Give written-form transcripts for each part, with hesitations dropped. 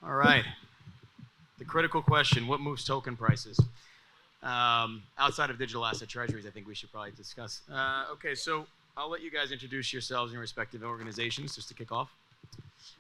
All right. The critical question, what moves token prices? Outside of digital asset treasuries, I think we should probably discuss. Okay, so I'll let you guys introduce yourselves and your respective organizations just to kick off.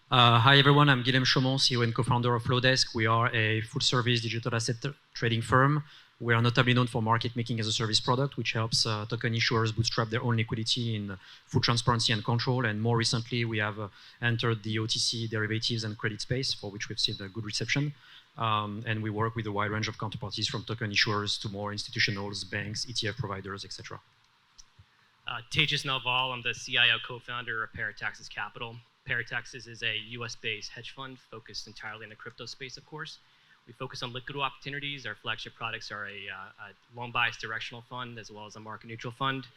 Hi everyone, I'm Guilhem, CEO and co-founder of Flowdesk. We are a full-service digital asset trading firm. We are notably known for market making as a service product, which helps token issuers bootstrap their own liquidity in full transparency and control. And more recently, we have entered the OTC derivatives and credit space, for which we've seen a good reception. And we work with a wide range of counterparties, from token issuers to more institutionals, banks, ETF providers, etc. Thejas Nalval, I'm the CIO co-founder of Parataxis Capital. Parataxis is a US-based hedge fund focused entirely in the crypto space, of course. We focus on liquid opportunities. Our flagship products are a long bias directional fund as well as a market neutral fund.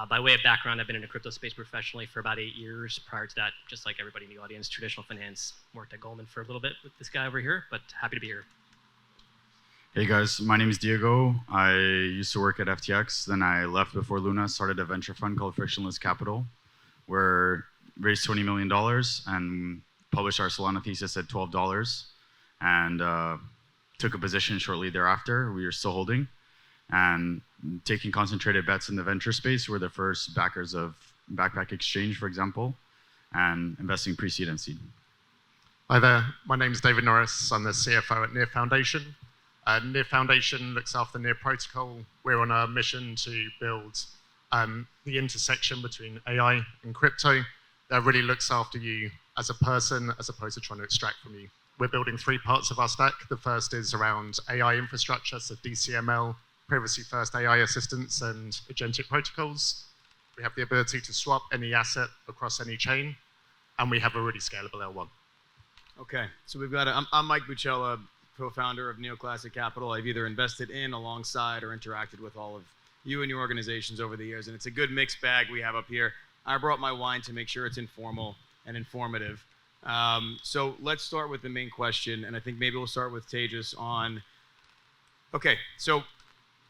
By way of background, I've been in the crypto space professionally for about 8 years. Prior to that, just like everybody in the audience, traditional finance. Worked at Goldman for a little bit with this guy over here, but happy to be here. Hey guys, my name is Diego. I used to work at FTX. Then I left before Luna, started a venture fund called Frictionless Capital. We raised $20 million and published our Solana thesis at $12 and took a position shortly thereafter. We are still holding and taking concentrated bets in the venture space. We're the first backers of Backpack Exchange, for example, and investing pre-seed and seed. Hi there, my name is David Norris. I'm the CFO at Near Foundation. Near Foundation looks after Near Protocol. We're on a mission to build the intersection between AI and crypto that really looks after you as a person as opposed to trying to extract from you. We're building 3 parts of our stack. The first is around AI infrastructure, so DCML, privacy first AI assistance, and agentic protocols. We have the ability to swap any asset across any chain, and we have a really scalable L1. Okay, so we've got I'm Mike Bucella, co-founder of Neoclassic Capital. I've either invested in, alongside, or interacted with all of you and your organizations over the years, and it's a good mixed bag we have up here. I brought my wine to make sure it's informal and informative. So let's start with the main question, and I think maybe we'll start with Thejas on, okay, so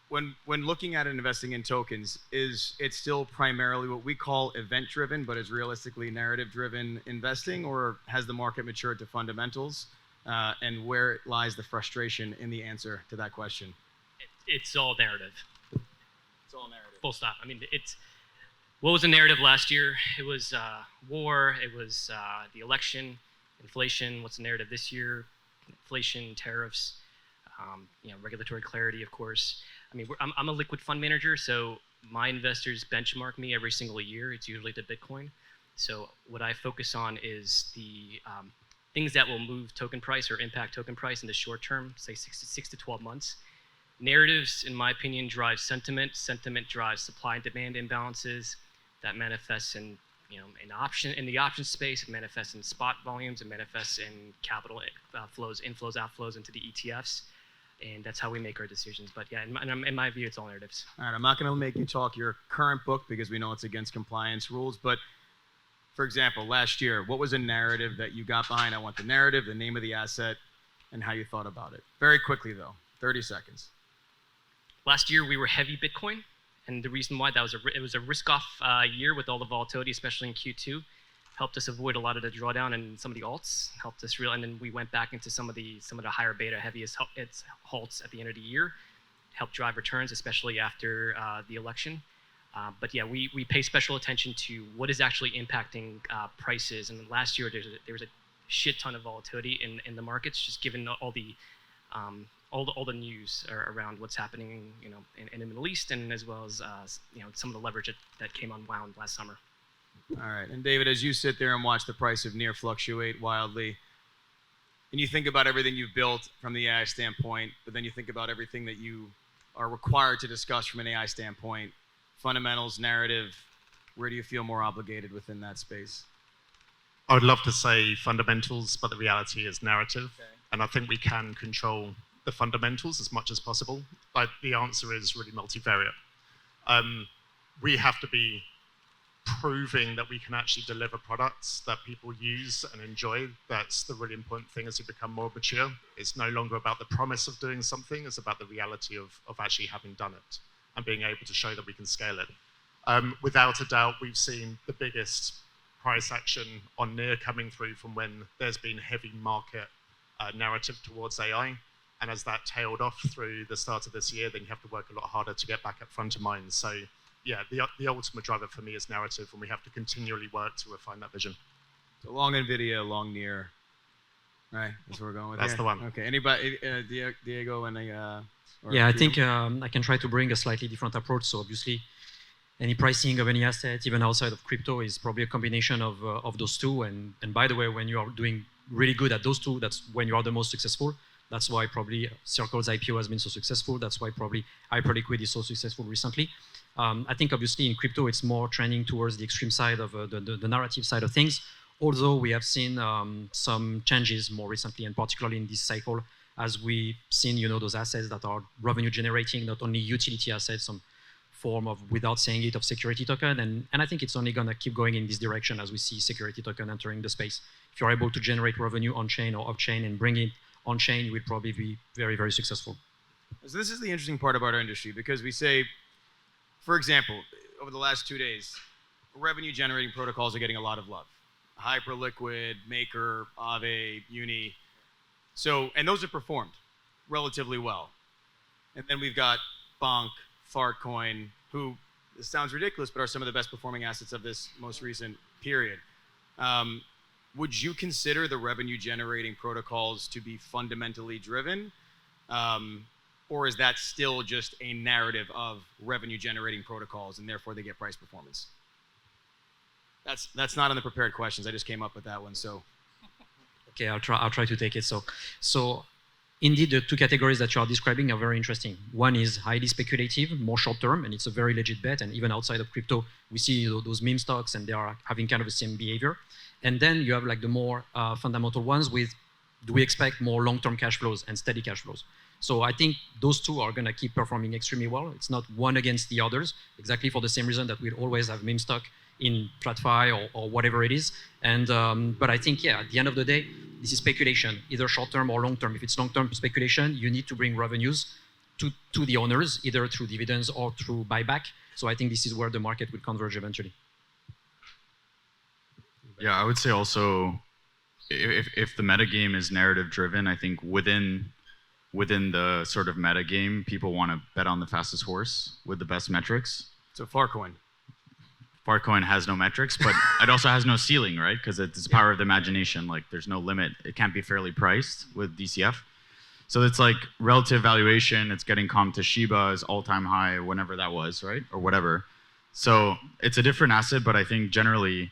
when looking at and investing in tokens, is it still primarily what we call event-driven, but is realistically narrative-driven investing, or has the market matured to fundamentals? And where lies the frustration in the answer to that question? It's all narrative. It's all narrative. Full stop. I mean, what was the narrative last year? It was war, it was the election, inflation. What's the narrative this year? Inflation, tariffs, regulatory clarity, of course. I mean, I'm a liquid fund manager, so my investors benchmark me every single year. It's usually to Bitcoin. So what I focus on is the things that will move token price or impact token price in the short term, say 6 to 12 months. Narratives, in my opinion, drive sentiment. Sentiment drives supply and demand imbalances. That manifests in the option space. It manifests in spot volumes. It manifests in capital flows, inflows, outflows into the ETFs. And that's how we make our decisions. But yeah, in my view, it's all narratives. All right, I'm not going to make you talk your current book because we know it's against compliance rules. But for example, last year, what was a narrative that you got behind? I want the narrative, the name of the asset, and how you thought about it. Very quickly, though, 30 seconds. Last year, we were heavy Bitcoin. And the reason why, it was a risk-off year with all the volatility, especially in Q2. Helped us avoid a lot of the drawdown and some of the alts. Helped us and then we went back into some of the higher beta, heaviest halts at the end of the year. Helped drive returns, especially after the election. But yeah, we pay special attention to what is actually impacting prices. And last year, there was a shit ton of volatility in the markets, just given all the news around what's happening, in the Middle East, and as well as some of the leverage that came unwound last summer. All right, and David, as you sit there and watch the price of Near fluctuate wildly, and you think about everything you've built from the AI standpoint, but then you think about everything that you are required to discuss from an AI standpoint, fundamentals, narrative, where do you feel more obligated within that space? I would love to say fundamentals, but the reality is narrative. Okay. And I think we can control the fundamentals as much as possible. But the answer is really multivariate. We have to be proving that we can actually deliver products that people use and enjoy. That's the really important thing as we become more mature. It's no longer about the promise of doing something, it's about the reality of actually having done it and being able to show that we can scale it. Without a doubt, we've seen the biggest price action on Near coming through from when there's been heavy market narrative towards AI. And as that tailed off through the start of this year, then you have to work a lot harder to get back up front of mind. So yeah, the ultimate driver for me is narrative, and we have to continually work to refine that vision. So long NVIDIA, long near. Right, that's what we're going with. That's here. the one. Okay, anybody, Diego, and Yeah, I think I can try to bring a slightly different approach. So obviously, any pricing of any asset, even outside of crypto, is probably a combination of those two. And by the way, when you are doing really good at those two, that's when you are the most successful. That's why probably Circle's IPO has been so successful. That's why probably Hyperliquid is so successful recently. I think obviously in crypto, it's more trending towards the extreme side of the narrative side of things. Although we have seen some changes more recently, and particularly in this cycle, as we've seen, those assets that are revenue generating, not only utility assets, some form of, without saying it, of security token. And I think it's only going to keep going in this direction as we see security token entering the space. If you're able to generate revenue on-chain or off-chain and bring it on-chain, you will probably be very, very successful. So this is the interesting part about our industry, because we say, for example, over the last 2 days, revenue generating protocols are getting a lot of love. Hyperliquid, Maker, Aave, Uni. So, and those have performed relatively well. And then we've got Bonk, Fartcoin, who, this sounds ridiculous, but are some of the best performing assets of this most recent period. Would you consider the revenue generating protocols to be fundamentally driven? Or is that still just a narrative of revenue generating protocols and therefore they get price performance? That's not in the prepared questions. I just came up with that one. So, okay, I'll try to take it. So indeed, the two categories that you are describing are very interesting. One is highly speculative, more short term, and it's a very legit bet. And even outside of crypto, we see those meme stocks, and they are having kind of the same behavior. And then you have like the more fundamental ones with, do we expect more long-term cash flows and steady cash flows? So I think those two are going to keep performing extremely well. It's not one against the others, exactly for the same reason that we'll always have meme stock in TradFi or whatever it is. And but I think, yeah, at the end of the day, this is speculation, either short-term or long-term. If it's long-term speculation, you need to bring revenues to the owners, either through dividends or through buyback. So I think this is where the market will converge eventually. Yeah, I would say also, if the metagame is narrative-driven, I think within the sort of metagame, people want to bet on the fastest horse with the best metrics. So Fartcoin. Fartcoin has no metrics, but it also has no ceiling, right? Because it's the power of the imagination. Like, there's no limit. It can't be fairly priced with DCF. So it's like relative valuation. It's getting comp to Shiba's all-time high, whenever that was, right? Or whatever. So it's a different asset, but I think generally,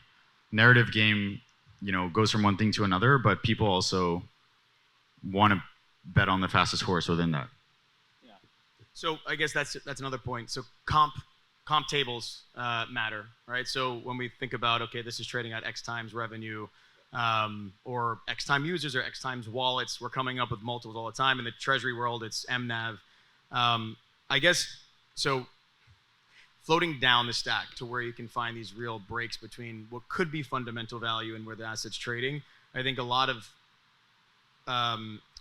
narrative game, goes from one thing to another, but people also want to bet on the fastest horse within that. Yeah. So I guess that's another point. So comp tables matter, right? So when we think about, okay, this is trading at X times revenue, or X time users or X times wallets, we're coming up with multiples all the time. In the treasury world, it's MNAV. I guess, so floating down the stack to where you can find these real breaks between what could be fundamental value and where the asset's trading, I think a lot of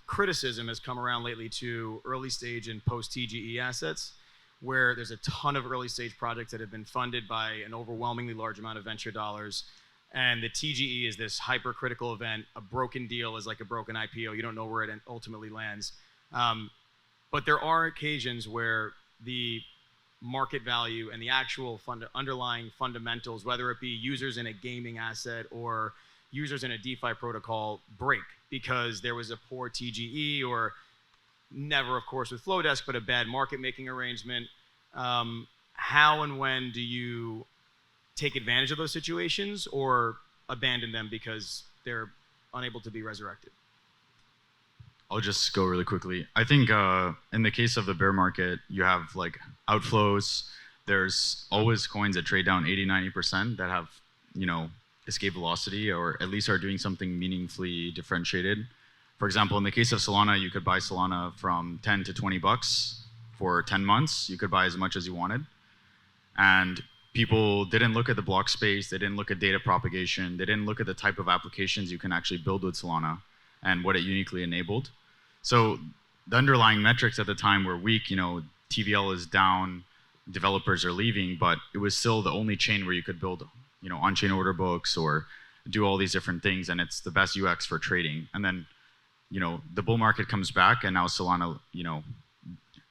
criticism has come around lately to early stage and post TGE assets, where there's a ton of early stage projects that have been funded by an overwhelmingly large amount of venture dollars. And the TGE is this hypercritical event. A broken deal is like a broken IPO. You don't know where it ultimately lands. But there are occasions where the market value and the actual underlying fundamentals, whether it be users in a gaming asset or users in a DeFi protocol, break because there was a poor TGE, or never, of course, with Flowdesk, but a bad market making arrangement. How and when do you take advantage of those situations or abandon them because they're unable to be resurrected? I'll just go really quickly. I think in the case of the bear market, you have like outflows. There's always coins that trade down 80-90% that have, escape velocity, or at least are doing something meaningfully differentiated. For example, in the case of Solana, you could buy Solana from 10 to 20 bucks for 10 months. You could buy as much as you wanted. And people didn't look at the block space. They didn't look at data propagation. They didn't look at the type of applications you can actually build with Solana and what it uniquely enabled. So the underlying metrics at the time were weak. TVL is down, developers are leaving, but it was still the only chain where you could build, on-chain order books or do all these different things. And it's the best UX for trading. And then, the bull market comes back, and now Solana,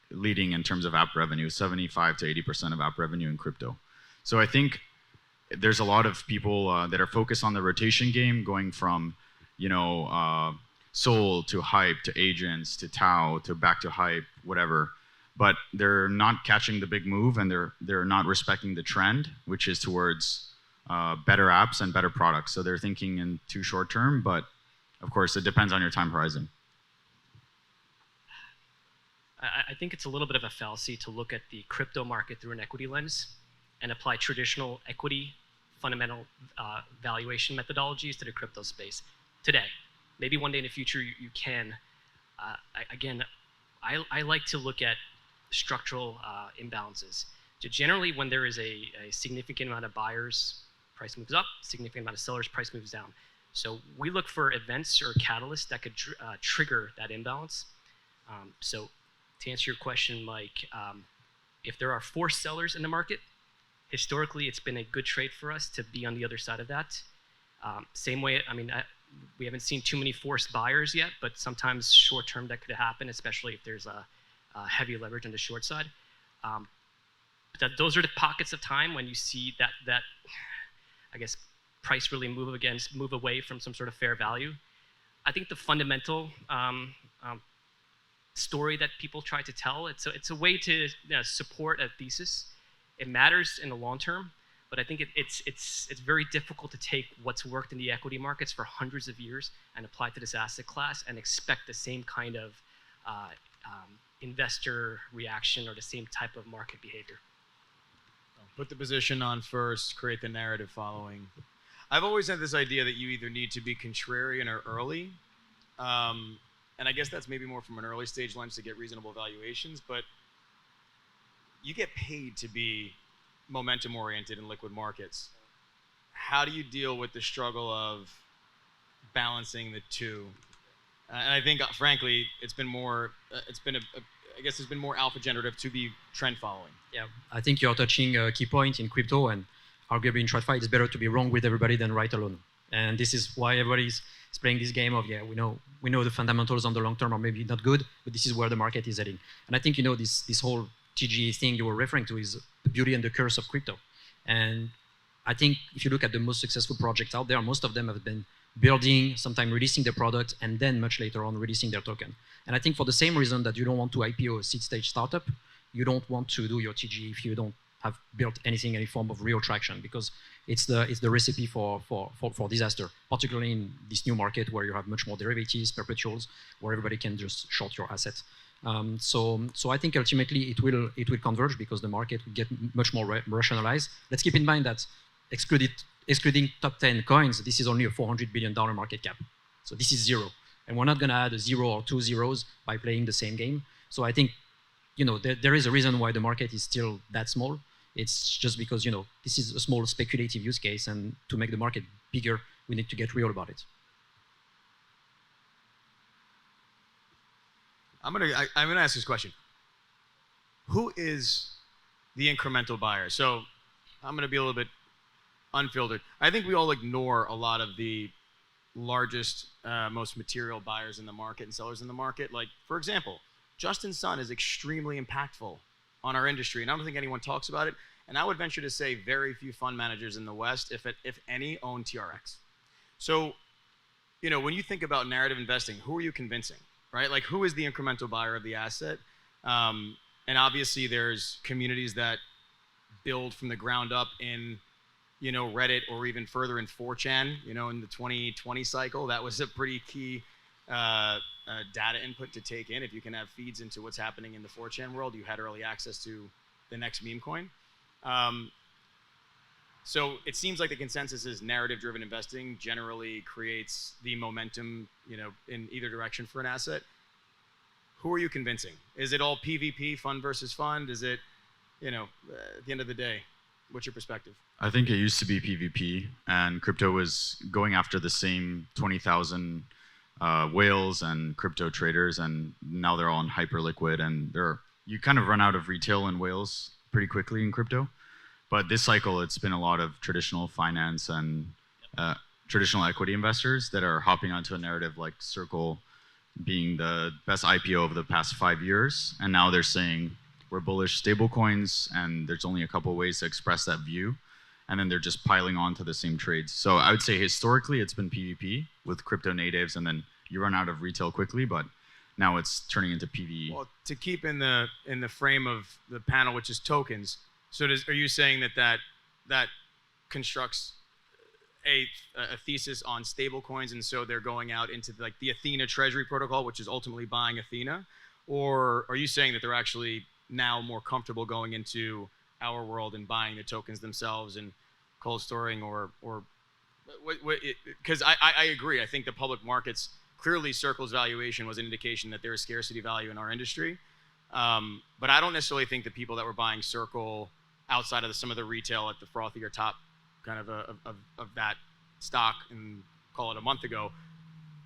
leading in terms of app revenue, 75 to 80% of app revenue in crypto. So I think there's a lot of people that are focused on the rotation game, going from, Sol to Hype to Agents to Tau to back to Hype, whatever. But they're not catching the big move, and they're not respecting the trend, which is towards better apps and better products. So they're thinking in too short term, but of course it depends on your time horizon. I think it's a little bit of a fallacy to look at the crypto market through an equity lens and apply traditional equity fundamental valuation methodologies to the crypto space today. Maybe one day in the future you can. I like to look at structural imbalances. So generally, when there is a significant amount of buyers, price moves up, significant amount of sellers, price moves down. So we look for events or catalysts that could trigger that imbalance. So to answer your question, Mike, if there are forced sellers in the market, historically it's been a good trade for us to be on the other side of that. Same way, we haven't seen too many forced buyers yet, but sometimes short term that could happen, especially if there's a heavy leverage on the short side. But those are the pockets of time when you see that I guess price really move away from some sort of fair value. I think the fundamental story that people try to tell, it's a way to support a thesis. It matters in the long term, but I think it's very difficult to take what's worked in the equity markets for hundreds of years and apply it to this asset class and expect the same kind of investor reaction or the same type of market behavior. Put the position on first, create the narrative following. I've always had this idea that you either need to be contrarian or early. And I guess that's maybe more from an early stage lens to get reasonable valuations, but you get paid to be momentum oriented in liquid markets. How do you deal with the struggle of balancing the two? And I think, frankly, it's been more alpha generative to be trend following. Yeah, I think you're touching a key point in crypto, and arguably in TradFi, it's better to be wrong with everybody than right alone. And this is why everybody's playing this game of, we know the fundamentals on the long term are maybe not good, but this is where the market is heading. And I think, this whole TGE thing you were referring to is the beauty and the curse of crypto. And I think if you look at the most successful projects out there, most of them have been building, sometimes releasing their product, and then much later on releasing their token. And I think for the same reason that you don't want to IPO a seed stage startup, you don't want to do your TGE if you don't have built anything, any form of real traction, because it's the recipe for disaster, particularly in this new market where you have much more derivatives, perpetuals, where everybody can just short your asset. So I think ultimately it will converge because the market will get much more rationalized. Let's keep in mind that excluding top 10 coins, this is only a $400 billion market cap. So this is zero. And we're not going to add a 0 or 2 zeros by playing the same game. So I think, there is a reason why the market is still that small. It's just because, this is a small speculative use case, and to make the market bigger, we need to get real about it. I'm gonna ask this question. Who is the incremental buyer? So I'm gonna be a little bit unfiltered. I think we all ignore a lot of the largest, most material buyers in the market and sellers in the market. Like, for example, Justin Sun is extremely impactful on our industry, and I don't think anyone talks about it. And I would venture to say very few fund managers in the West, if any, own TRX. So, when you think about narrative investing, who are you convincing, right? Like, who is the incremental buyer of the asset? And obviously, there's communities that build from the ground up in, Reddit or even further in 4chan. In the 2020 cycle, that was a pretty key data input to take in. If you can have feeds into what's happening in the 4chan world, you had early access to the next meme coin. So it seems like the consensus is narrative-driven investing generally creates the momentum, in either direction for an asset. Who are you convincing? Is it all PvP, fund versus fund? Is it, at the end of the day, what's your perspective? I think it used to be PvP, and crypto was going after the same 20,000 whales and crypto traders, and now they're all in hyperliquid, and you kind of run out of retail and whales pretty quickly in crypto. But this cycle, it's been a lot of traditional finance and traditional equity investors that are hopping onto a narrative like Circle, being the best IPO of the past 5 years, and now they're saying we're bullish stablecoins, and there's only a couple of ways to express that view, and then they're just piling on to the same trades. So I would say historically it's been PvP with crypto natives, and then you run out of retail quickly, but now it's turning into PvE. Well, to keep in the frame of the panel, which is tokens, so are you saying that constructs a thesis on stablecoins, and so they're going out into like the Athena Treasury protocol, which is ultimately buying Athena, or are you saying that they're actually now more comfortable going into our world and buying the tokens themselves and cold storing, or because I agree. I think the public markets, clearly Circle's valuation was an indication that there is scarcity value in our industry, but I don't necessarily think the people that were buying Circle outside of some of the retail at the frothier top kind of that stock, and call it a month ago,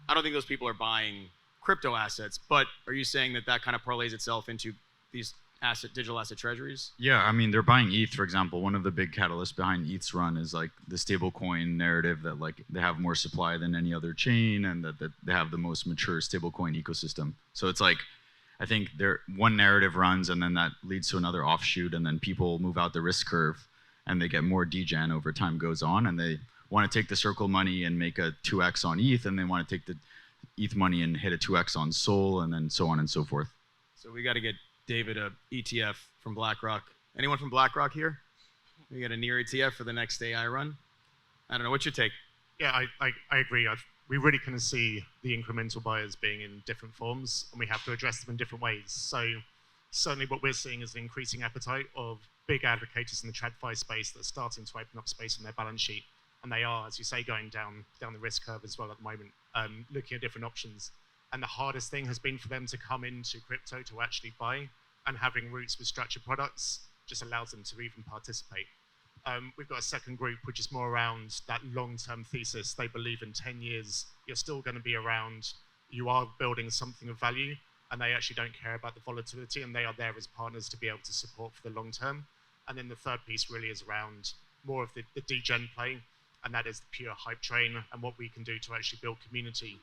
I don't think those people are buying crypto assets. But are you saying that kind of parlays itself into these digital asset treasuries? Yeah, I mean, they're buying ETH, for example. One of the big catalysts behind ETH's run is like the stablecoin narrative that like they have more supply than any other chain, and that they have the most mature stablecoin ecosystem. So it's like, I think one narrative runs, and then that leads to another offshoot, and then people move out the risk curve, and they get more degen over time goes on, and they want to take the Circle money and make a 2x on ETH, and they want to take the ETH money and hit a 2x on Sol, and then so on and so forth. So we got to get David a ETF from BlackRock. Anyone from BlackRock here? We got a near ETF for the next AI run. I don't know. What's your take? Yeah, I agree. We really kind of see the incremental buyers being in different forms, and we have to address them in different ways. So certainly what we're seeing is an increasing appetite of big advocates in the TradFi space that are starting to open up space on their balance sheet. And they are, as you say, going down the risk curve as well at the moment, looking at different options. And the hardest thing has been for them to come into crypto to actually buy, and having roots with structured products just allows them to even participate. We've got a second group, which is more around that long-term thesis. They believe in 10 years, you're still going to be around, you are building something of value, and they actually don't care about the volatility, and they are there as partners to be able to support for the long term. And then the third piece really is around more of the degen play, and that is the pure hype train and what we can do to actually build community.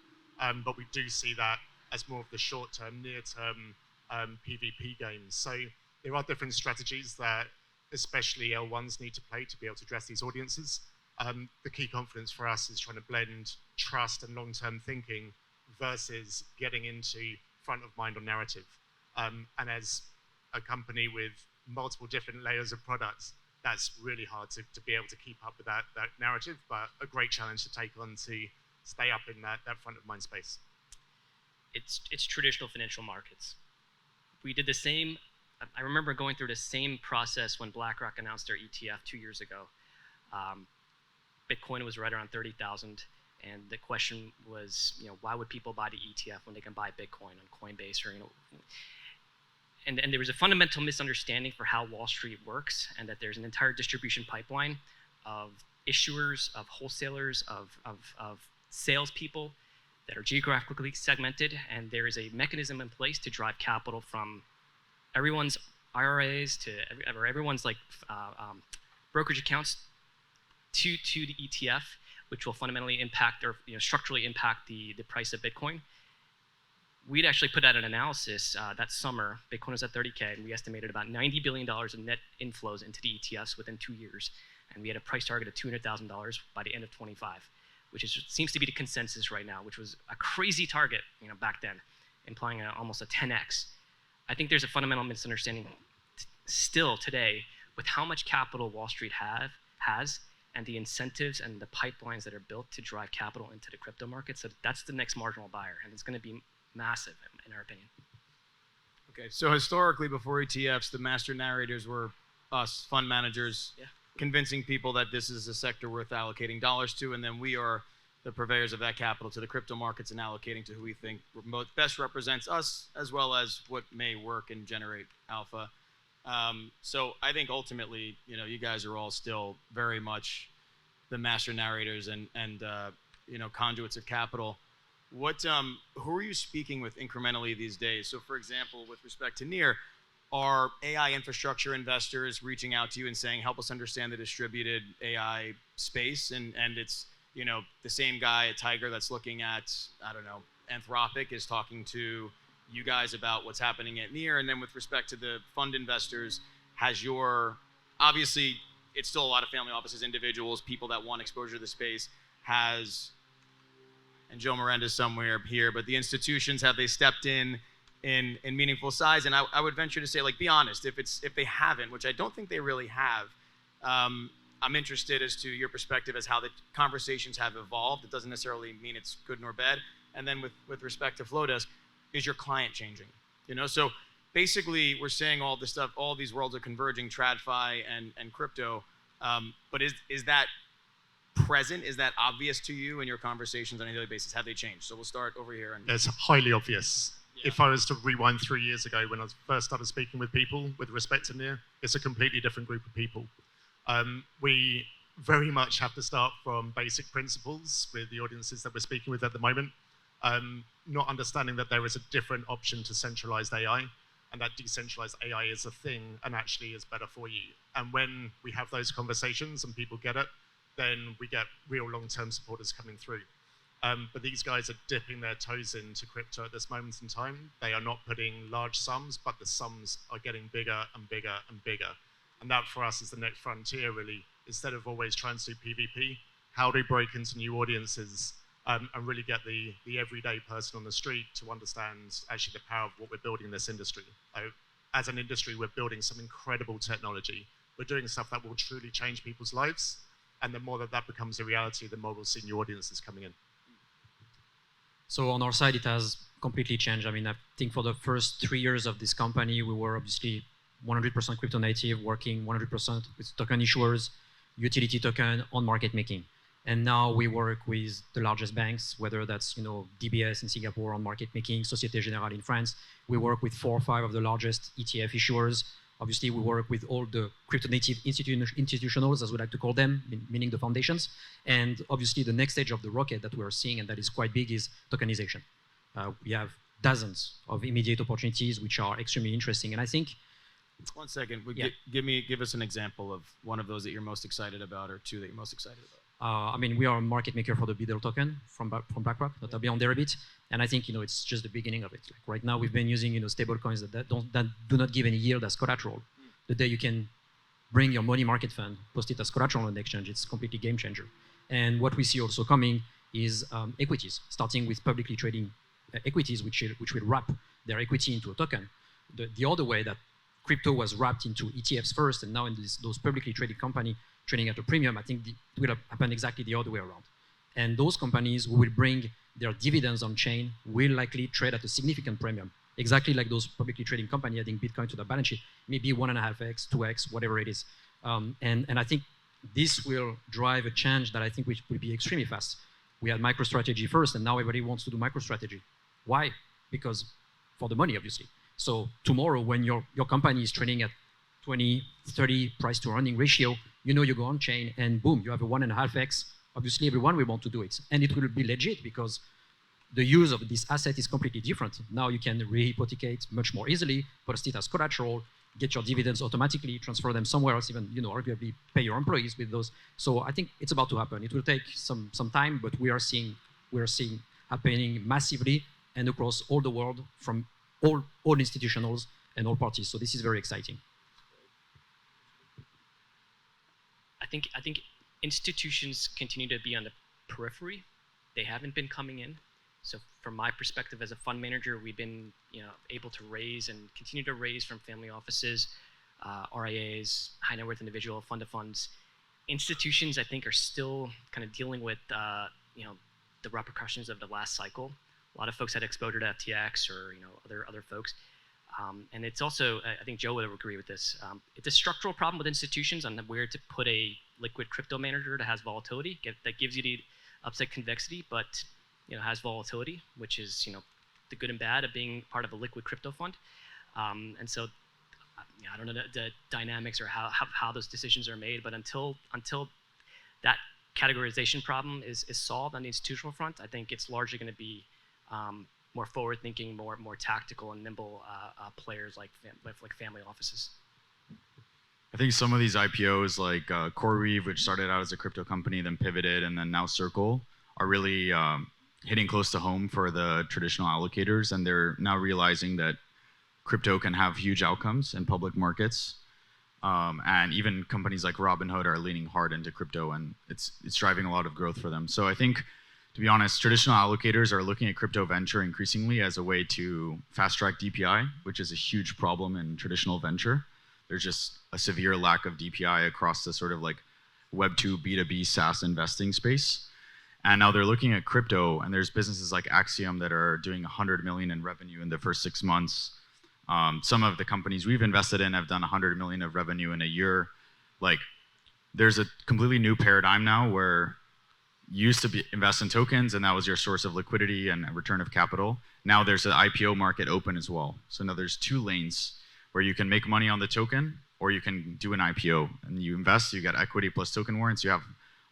But we do see that as more of the short-term, near-term PvP games. So there are different strategies that especially L1s need to play to be able to address these audiences. The key confidence for us is trying to blend trust and long-term thinking versus getting into front of mind or narrative. And as a company with multiple different layers of products, that's really hard to be able to keep up with that narrative, but a great challenge to take on to stay up in that front of mind space. It's traditional financial markets. We did the same. I remember going through the same process when BlackRock announced their ETF 2 years ago. Bitcoin was right around 30,000, and the question was, why would people buy the ETF when they can buy Bitcoin on Coinbase, or And there was a fundamental misunderstanding for how Wall Street works, and that there's an entire distribution pipeline of issuers, of wholesalers, of salespeople that are geographically segmented, and there is a mechanism in place to drive capital from everyone's IRAs to everyone's brokerage accounts to the ETF, which will fundamentally impact or structurally impact the price of Bitcoin. We'd actually put out an analysis that summer. Bitcoin was at 30K, and we estimated about $90 billion of net inflows into the ETFs within 2 years. And we had a price target of $200,000 by the end of 25, which seems to be the consensus right now, which was a crazy target back then, implying almost a 10x. I think there's a fundamental misunderstanding still today with how much capital Wall Street has and the incentives and the pipelines that are built to drive capital into the crypto market. So that's the next marginal buyer, and it's going to be massive, in our opinion. Okay, so historically, before ETFs, the master narrators were us, fund managers, convincing people that this is a sector worth allocating dollars to, and then we are the purveyors of that capital to the crypto markets and allocating to who we think best represents us, as well as what may work and generate alpha. So I think ultimately, you guys are all still very much the master narrators and conduits of capital. Who are you speaking with incrementally these days? So for example, with respect to Near, are AI infrastructure investors reaching out to you and saying, help us understand the distributed AI space? And it's, the same guy at Tiger that's looking at, I don't know, Anthropic is talking to you guys about what's happening at Near, and then with respect to the fund investors, has your, obviously it's still a lot of family offices, individuals, people that want exposure to the space, has, and Joe Miranda's somewhere here, but the institutions, have they stepped in meaningful size? And I would venture to say, like, be honest, if they haven't, which I don't think they really have, I'm interested as to your perspective as how the conversations have evolved. It doesn't necessarily mean it's good nor bad. And then with respect to Flowdesk, is your client changing? You know, so basically we're saying all this stuff, all these worlds are converging, TradFi and crypto, but is that present? Is that obvious to you in your conversations on a daily basis? Have they changed? So we'll start over here. It's highly obvious. Yeah. If I was to rewind 3 years ago when I first started speaking with people with respect to Near, it's a completely different group of people. We very much have to start from basic principles with the audiences that we're speaking with at the moment, not understanding that there is a different option to centralized AI, and that decentralized AI is a thing and actually is better for you. And when we have those conversations and people get it, then we get real long-term supporters coming through. But these guys are dipping their toes into crypto at this moment in time. They are not putting large sums, but the sums are getting bigger and bigger and bigger. And that for us is the next frontier, really. Instead of always trying to do PvP, how do we break into new audiences and really get the everyday person on the street to understand actually the power of what we're building in this industry. As an industry, we're building some incredible technology. We're doing stuff that will truly change people's lives. And the more that becomes a reality, the more we'll see new audiences coming in. So on our side, it has completely changed. I mean, I think for the first 3 years of this company, we were obviously 100% crypto native, working 100% with token issuers, utility token on market making. And now we work with the largest banks, whether that's DBS in Singapore on market making, Société Générale in France. We work with 4 or 5 of the largest ETF issuers. Obviously, we work with all the crypto-native institutionals, as we like to call them, meaning the foundations. And obviously, the next stage of the rocket that we are seeing, and that is quite big, is tokenization. We have dozens of immediate opportunities, which are extremely interesting. And I think... One second. Yeah. Give us an example of one of those that you're most excited about, or 2 that you're most excited about. I mean, we are a market maker for the BDL token from BlackRock, notably on Deribit, and I think it's just the beginning of it. Like right now, we've been using stable coins that do not give any yield as collateral. The day you can bring your money market fund, post it as collateral on the exchange, it's completely game changer. And what we see also coming is equities, starting with publicly trading equities, which will wrap their equity into a token. The other way that crypto was wrapped into ETFs first, and now in those publicly traded company trading at a premium, I think it will happen exactly the other way around. And those companies who will bring their dividends on chain will likely trade at a significant premium, exactly like those publicly trading companies adding Bitcoin to their balance sheet, maybe 1.5x, 2x, whatever it is. And I think this will drive a change that I think will be extremely fast. We had MicroStrategy first, and now everybody wants to do MicroStrategy. Why? Because for the money, obviously. So tomorrow, when your company is trading at 20, 30 price to earning ratio, you go on chain and boom, you have a 1.5x. Obviously, everyone will want to do it. And it will be legit because the use of this asset is completely different. Now you can rehypothecate much more easily, post it as collateral, get your dividends automatically, transfer them somewhere else, even arguably pay your employees with those. So I think it's about to happen. It will take some time, but we are seeing happening massively and across all the world from all institutionals and all parties. So this is very exciting. I think institutions continue to be on the periphery. They haven't been coming in. So from my perspective as a fund manager, we've been able to raise and continue to raise from family offices, RIAs, high net worth individual fund of funds. Institutions, I think, are still kind of dealing with the repercussions of the last cycle. A lot of folks had exposure to FTX or other folks. And it's also, I think Joe would agree with this, it's a structural problem with institutions on where to put a liquid crypto manager that has volatility, that gives you the upside convexity, but has volatility, which is the good and bad of being part of a liquid crypto fund. And so I don't know the dynamics or how those decisions are made, but until that categorization problem is solved on the institutional front, I think it's largely going to be more forward-thinking, more tactical and nimble players like family offices. I think some of these IPOs like CoreWeave, which started out as a crypto company, then pivoted, and then now Circle, are really hitting close to home for the traditional allocators, and they're now realizing that crypto can have huge outcomes in public markets. And even companies like Robinhood are leaning hard into crypto, and it's driving a lot of growth for them. So I think, to be honest, traditional allocators are looking at crypto venture increasingly as a way to fast track DPI, which is a huge problem in traditional venture. There's just a severe lack of DPI across the sort of like Web2 B2B SaaS investing space. And now they're looking at crypto, and there's businesses like Axiom that are doing 100 million in revenue in the first 6 months. Some of the companies we've invested in have done 100 million of revenue in a year. Like, there's a completely new paradigm now where you used to invest in tokens, and that was your source of liquidity and return of capital. Now there's an IPO market open as well. So now there's 2 lanes where you can make money on the token, or you can do an IPO. And you invest, you get equity plus token warrants, you have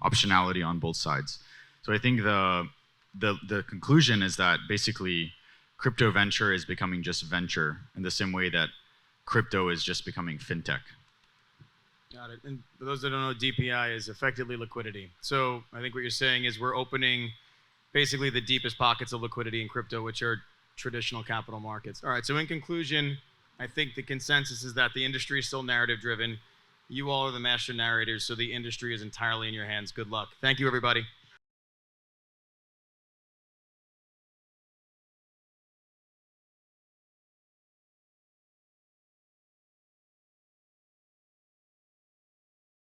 optionality on both sides. So I think the conclusion is that basically crypto venture is becoming just venture in the same way that crypto is just becoming fintech. Got it. And for those that don't know, DPI is effectively liquidity. So I think what you're saying is we're opening basically the deepest pockets of liquidity in crypto, which are traditional capital markets. All right. So in conclusion, I think the consensus is that the industry is still narrative driven. You all are the master narrators, so the industry is entirely in your hands. Good luck. Thank you, everybody.